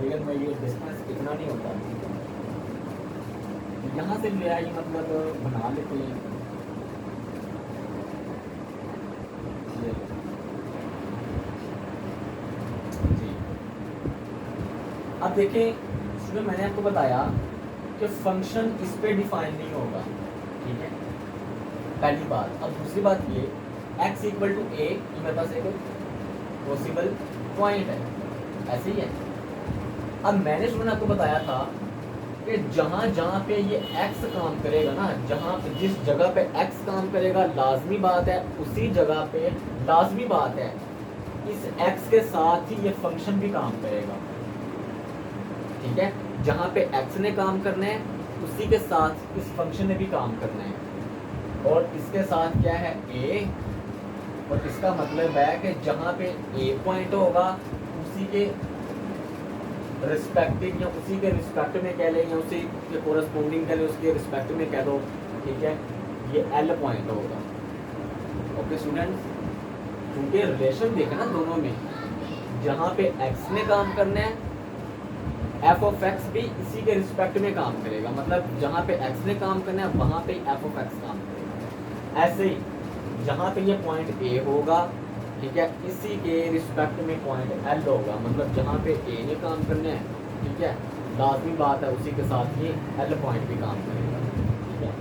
रियल में ये डिस्टेंस इतना नहीं होता। यहाँ से मेरा ये मतलब बना लेते हैं, जी। अब देखें, इसमें मैंने आपको बताया कि फंक्शन इस पे डिफाइन नहीं होगा, ठीक है, पहली बात। अब दूसरी बात ये, x इक्वल टू ए, ये मेरे पास एक पॉसिबल पॉइंट है, ऐसे ही है। अब मैंने शुरू में आपको बताया था कि जहाँ जहाँ पे ये x काम करेगा ना, जहाँ जिस जगह पे x काम करेगा, लाजमी बात है उसी जगह पे, लाजमी बात है इस x के साथ ही ये फंक्शन भी काम करेगा, ठीक है। जहाँ पे x ने काम करना है उसी के साथ इस फंक्शन ने भी काम करना है। और इसके साथ क्या है, a, और इसका मतलब है कि जहाँ पे a पॉइंट होगा उसी के रिस्पेक्टिव या उसी के रिस्पेक्ट में कह लें, या उसी के कोरस्पोंडिंग कह लें, उसके रिस्पेक्ट में कह दो, ठीक है। ये L पॉइंट होगा, ओके स्टूडेंट्स। क्योंकि रिलेशन देखा ना दोनों में, जहाँ पे x ने काम करना है f ऑफ x भी इसी के रिस्पेक्ट में काम करेगा। मतलब जहाँ पे x ने काम करना है वहाँ पे f ऑफ x काम करेगा। ऐसे ही जहाँ पे ये पॉइंट A होगा, ठीक है, इसी के रिस्पेक्ट में पॉइंट L होगा। मतलब जहाँ पे A ने काम करना है, ठीक है, लाजमी बात है उसी के साथ ही L पॉइंट भी काम करेगा, ठीक है।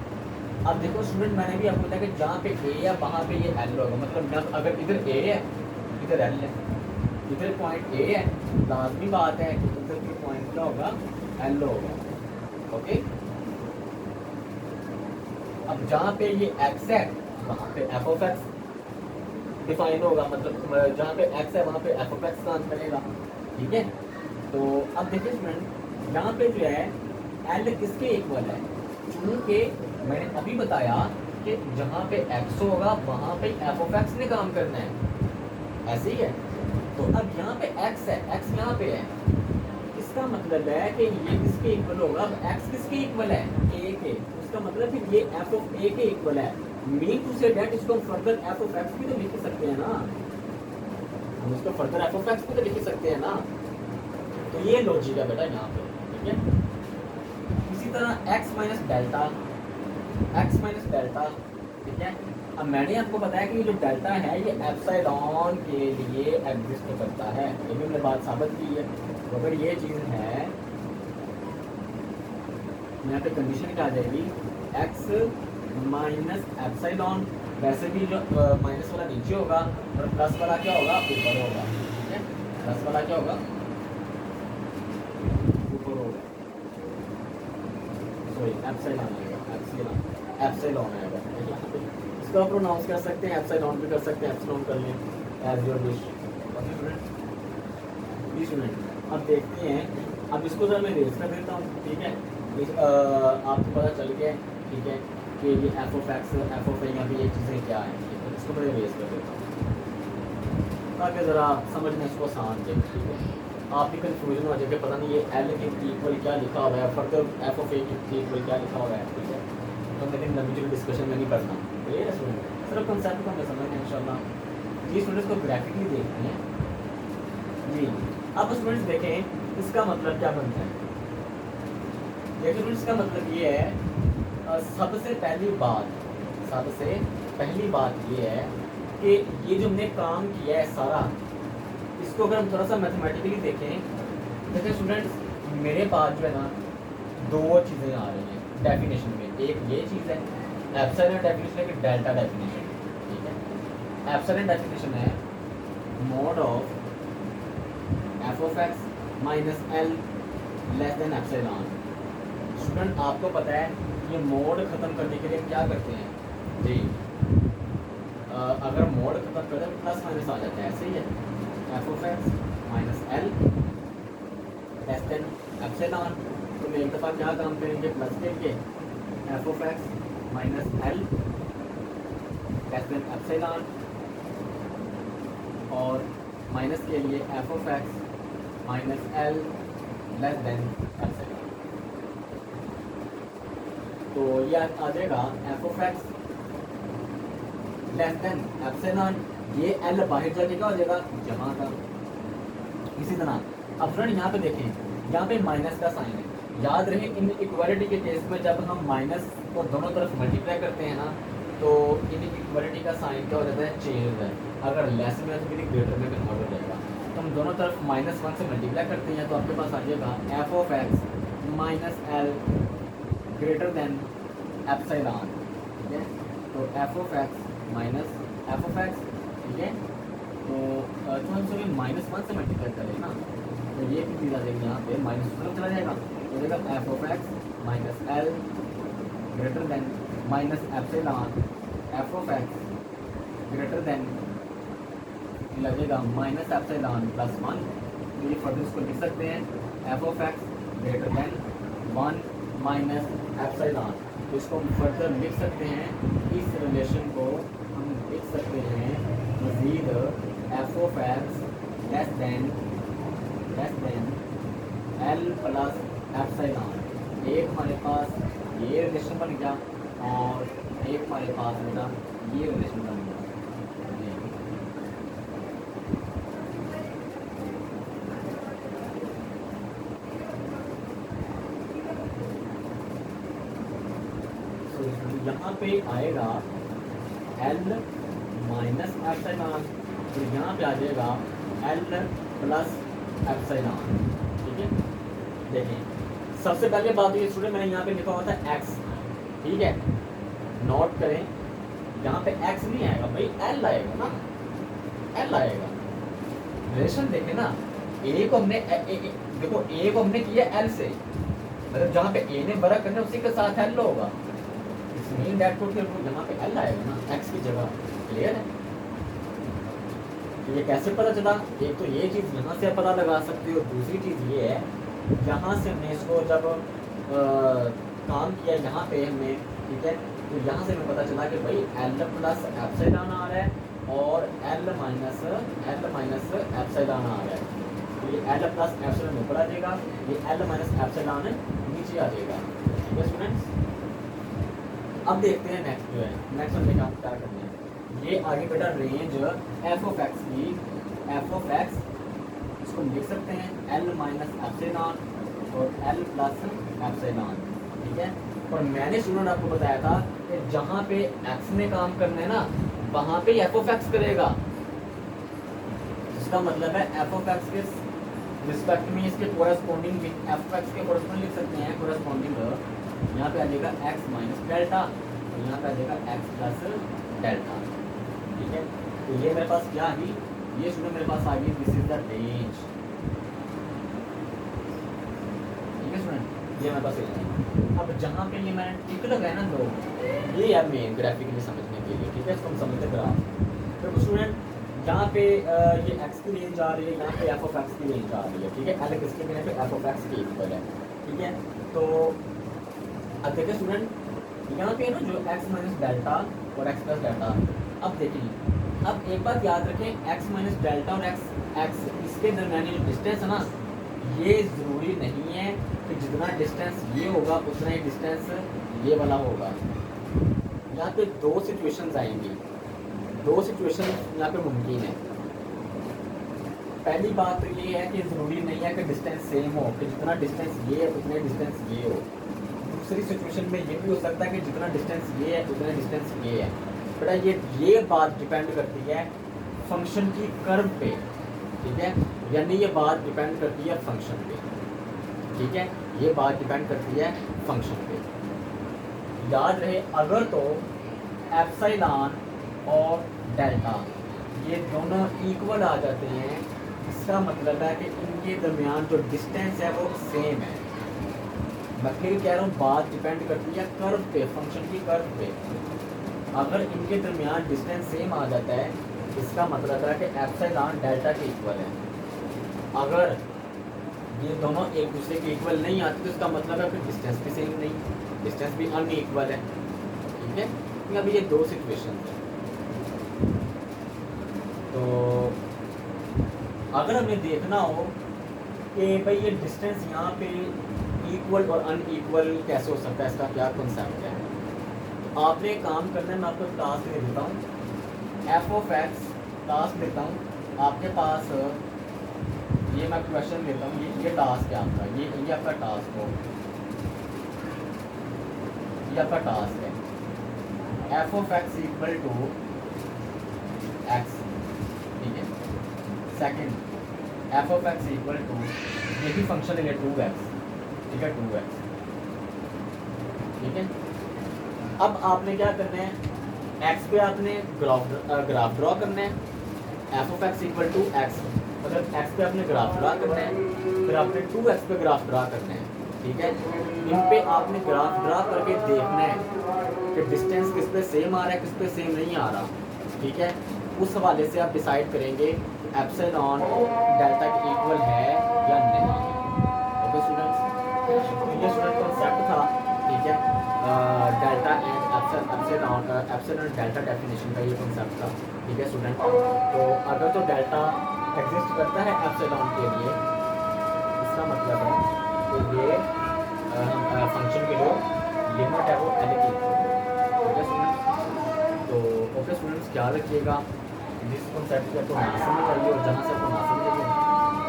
अब देखो स्टूडेंट, मैंने भी आपको बताया कि जहाँ पे A है वहाँ पे ये L होगा। मतलब अगर इधर A है इधर L है, इधर पॉइंट A है, लाजमी बात है कि इधर के पॉइंट क्या होगा, L होगा, ओके। अब जहाँ पे ये x है वहाँ पे f ऑफ x डिफाइन होगा। मतलब जहाँ पे x है वहाँ पे f ऑफ x काम करेगा, ठीक है। तो अब देखिए स्टूडेंट, यहाँ पे जो है L किसके इक्वल है, क्योंकि मैंने अभी बताया कि जहाँ पे x होगा वहाँ पे f ऑफ x ने काम करना है, ऐसे ही है। तो अब यहाँ पे x है, x यहाँ पे है, इस इसका मतलब है कि ये किसके इक्वल होगा, अब x किसके इक्वल है, a के, उसका मतलब फिर ये f ऑफ a के इक्वल है। मीन टू से दैट इसको हम फर्दर f ऑफ x भी तो लिख सकते हैं ना, हम इसको फर्दर f ऑफ x भी तो लिख सकते हैं ना। तो ये लॉजिक है बेटा यहाँ पे, ठीक है। इसी तरह x माइनस डेल्टा, ठीक है। अब मैंने आपको बताया कि ये जो डेल्टा है ये एप्सिलॉन के लिए एग्जिस्ट करता है, ये भी मैंने बात साबित की है। तो अगर ये चीज़ है, यहाँ पे कंडीशन क्या आ जाएगी, x माइनस एप्सिलॉन, वैसे भी जो माइनस वाला नीचे होगा और प्लस वाला क्या होगा, ऊपर होगा, ठीक है। प्लस वाला क्या होगा, ऊपर होगा, सॉरी एप्सिलॉन आएगा, एप्सिलॉन आएगा। इसको आप प्रोनाउंस कर सकते हैं, एप्सिलॉन भी कर सकते हैं, एप्सिलॉन कर लें, एज योर विश। अब देखते हैं, अब इसको जरा मैं रेज कर देता हूँ, ठीक है। आपको पता चल गया, ठीक है, कि ये F of x, F of यहाँ पे ये चीज़ें क्या है, ठीक है। इसको मैं रेज कर देता हूँ ताकि ज़रा समझना इसको आसान थे, ठीक है। आप भी कन्फ्यूजन हो जाएगा, पता नहीं ये एल के इक्वल क्या लिखा हुआ है, फर्दर एफ ऑफ ए के इक्वल क्या लिखा हुआ है, ठीक है। तो लेकिन लंबी चौड़ी डिस्कशन में नहीं करना, ये स्टूडेंट सिर्फ कंसेप्ट को हमें समझना है इंशाल्लाह। जी स्टूडेंट्स को ग्राफिकली देखते हैं जी। अब स्टूडेंट्स देखें इसका मतलब क्या बनता है, देखिए स्टूडेंट्स इसका मतलब ये है, सबसे पहली बात ये है कि ये जो हमने काम किया है सारा, इसको अगर हम थोड़ा सा मैथमेटिकली देखें स्टूडेंट्स, मेरे पास जो है ना दो चीज़ें आ रही हैं डेफिनेशन में, एक ये चीज़ है एप्सिलॉन डेफिनेशन है कि डेल्टा डेफिनेशन, ठीक है। एप्सिलॉन डेफिनेशन है mod of f of x minus l less than epsilon. Student आपको पता है ये मोड ख़त्म करने के लिए क्या करते हैं जी, अगर मोड ख़त्म कर दें प्लस माइनस आ जाता है, ऐसे ही है, f of x minus l less than epsilon. तो मैं एक दफ़ा क्या काम करेंगे, प्लस करके F of x minus l less than epsilon, और माइनस के लिए F of x minus l less than epsilon. तो ये आ जाएगा F of x less than epsilon, ये एल बाहर जाके क्या हो जाएगा, जमा का। इसी तरह अब फ्रेंड यहाँ पे देखें, यहाँ पे माइनस का साइन है, याद रहे इन इक्वालिटी के केस में जब हम माइनस को दोनों तरफ मल्टीप्लाई करते हैं ना, तो इन इक्वालिटी का साइन क्या हो जाता है, चेंज है। अगर लेस में है तो फिर ग्रेटर में कन्वर्ट हो जाएगा। तो हम दोनों तरफ -1 से मल्टीप्लाई करते हैं तो आपके पास आ जाएगा F of x minus L greater than epsilon, ठीक है। तो f of x minus F of x, ठीक है। तो हम सॉरी -1 से मल्टीप्लाई करें ना, तो ये भी चीज़ आ जाएगी यहाँ पे, माइनस तरफ चला जाएगा, तो जाएगा F of x minus L greater than minus epsilon F of x greater than लगेगा माइनस एप्सिलॉन प्लस 1। तो ये फर्दर इसको लिख सकते हैं F of x greater than 1 minus epsilon. तो इसको हम फर्दर लिख सकते हैं, इस रिलेशन को हम लिख सकते हैं मज़ीद F of x less than L plus epsilon. एक हमारे पास ये रिलेशन बन गया और एक हमारे पास बेटा ये रिलेशन बन गया। यहाँ पे आएगा L माइनस एप्सिलॉन, तो यहाँ पे आ जाएगा L प्लस एप्सिलॉन, ठीक है। देखें सबसे पहले बात ये स्टूडेंट, मैंने यहाँ पे लिखा हुआ था x, ठीक है, नोट करें यहाँ पे x नहीं आएगा भाई, L आएगा ना, L आएगा। रिलेशन देखें ना, a को हमने देखो a को हमने किया L से, मतलब जहाँ पे a ने बड़ा करना उसी के साथ L होगा, मीन दैट को यहाँ पे L आएगा ना x की जगह। क्लियर है? तो ये कैसे पता चला, एक तो ये चीज़ यहाँ से पता लगा सकते हो, दूसरी चीज़ ये है यहाँ से हमने इसको जब काम किया यहाँ पे हमने, ठीक है, तो यहाँ से हमें पता चला कि भाई L प्लस एप्सिलॉन आ रहा है और L माइनस एप्सिलॉन आ रहा है। तो ये एल प्लस एप्सिलॉन ऊपर आ जाएगा, ये एल माइनस एप्सिलॉन नीचे आ जाएगा। ठीक है स्टूडेंट्स, अब देखते हैं नेक्स्ट जो है, नेक्स्ट हमने काम क्या करना है। ये आगे बेटा रेंज एफ ऑफ एक्स की, एफ ऑफ एक्स इसको हम लिख सकते हैं एल माइनस एप्सिलॉन और एल प्लस एप्सिलॉन। ठीक है, और मैंने स्टूडेंट आपको बताया था कि जहाँ पे एक्स में काम करना है ना वहाँ पे एफ ऑफ एक्स करेगा। इसका मतलब है एफ ऑफ एक्स के रिस्पेक्ट में इसके कोरस्पॉन्डिंग एफ ऑफ एक्स के कोरस्पॉन्डिंग लिख सकते हैं, कोरस्पॉन्डिंग यहाँ पे आ जाएगा एक्स माइनस डेल्टा और यहाँ पे आ जाएगा एक्स प्लस डेल्टा। ठीक है, तो ये मेरे पास क्या है, ये स्टूडेंट मेरे पास आ गई दिस इज द रेंज। ठीक है स्टूडेंट, ये मेरे पास है। अब जहाँ पे ये मैंने टिक लगाया ना दो, ये है मेन ग्राफिकली समझने के लिए। ठीक है, इसको हम समझते ग्राफ। तो स्टूडेंट यहाँ पे ये एक्स की रेंज आ रही है, यहाँ पे एफ ऑफ एक्स की रेंज आ रही है। ठीक है, एल किसके बिना पे एफ ऑफ एक्स के इक्वल है। ठीक है, तो अब देखिए स्टूडेंट यहाँ पे ना जो एक्स माइनस डेल्टा और एक्स प्लस डेल्टा, अब देखिए अब एक बात याद रखें, एक्स माइनस डेल्टा और एक्स इसके दरमियान जो डिस्टेंस है ना, ये ज़रूरी नहीं है कि जितना डिस्टेंस ये होगा उतना ही डिस्टेंस ये वाला होगा। यहाँ पे दो सिचुएशंस आएंगी, दो सिचुएशन यहाँ पे मुमकिन है। पहली बात तो ये है कि ज़रूरी नहीं है कि डिस्टेंस सेम हो, कि जितना डिस्टेंस ये है उतने डिस्टेंस ये हो। दूसरी सिचुएशन में ये भी हो सकता है कि जितना डिस्टेंस ये है उतना डिस्टेंस ये है। बेटा ये बात डिपेंड करती है फंक्शन की कर्व पे। ठीक है, यानी ये बात डिपेंड करती है फंक्शन पे। ठीक है, ये बात डिपेंड करती है फंक्शन पे। याद रहे अगर तो एप्सिलॉन और डेल्टा ये दोनों इक्वल आ जाते हैं, इसका मतलब है कि इनके दरमियान जो डिस्टेंस है वो सेम है। मैं फिर कह रहा हूँ बात डिपेंड करती है कर्व पे, फंक्शन की कर्व पे। अगर इनके दरमियान डिस्टेंस सेम आ जाता है इसका मतलब है कि एप्सिलॉन डेल्टा के इक्वल है। अगर ये दोनों एक दूसरे के इक्वल नहीं आते तो इसका मतलब है फिर डिस्टेंस भी सेम नहीं, डिस्टेंस भी अनइक्वल है। ठीक है, तो अभी ये दो सिचुएशन है। तो अगर हमें देखना हो कि भाई ये डिस्टेंस यहाँ पे इक्वल और अनइक्वल कैसे हो सकता है, इसका क्या कॉन्सेप्ट है, तो आपने काम करना है। मैं आपको टास्क दे देता हूँ, एफ ऑफ एक्स टास्क देता हूँ आपके पास। ये मैं क्वेश्चन देता हूँ, ये टास्क है आपका, ये आपका टास्क हो, ये आपका टास्क है। F of x equal to x. ठीक है, second f of x equal to, ये भी फंक्शन है 2x। ठीक है, 2x। ठीक है, अब आपने क्या करना है, एक्स पे आपने ग्राफ ड्रॉ करना है। F of x equal to x, मतलब एक्स पे आपने ग्राफ ड्रा करना है, फिर आपने 2x पे ग्राफ ड्रा करना है। ठीक है, इन पे आपने ग्राफ ड्रा करके देखना है कि डिस्टेंस किस पे सेम आ रहा है, किस पे सेम नहीं आ रहा। ठीक है, उस हवाले से आप डिसाइड करेंगे एप्सिलॉन डेल्टा के इक्वल है या नहीं। ओके स्टूडेंट्स, ये स्टूडेंट कॉन्सेप्ट था। ठीक है, delta and epsilon delta definition का ये कॉन्सेप्ट था। ठीक है स्टूडेंट, तो अगर तो डेल्टा एग्जिस्ट करता है एप्सिलॉन के लिए, इसका मतलब है कि ये फंक्शन की जो लिमिट है वो एल की। ठीक है स्टूडेंट्स, तो ओके स्टूडेंट्स ख्याल रखिएगा, जिस कॉन्सेप्ट को आपको ना समझ आइए और जहाँ से आपको ना समझ आइए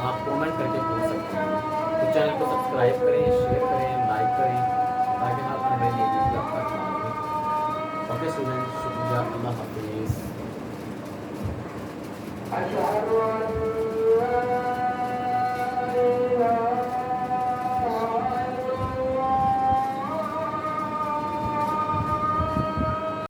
आप कमेंट करके पूछ सकते हैं। तो चैनल को सब्सक्राइब करें, शेयर करें, लाइक करें ताकि आप हमें ये वीडियो आपका ख्याल रखें। ओके स्टूडेंट्स, शुक्रिया, अल्लाह हाफिज़।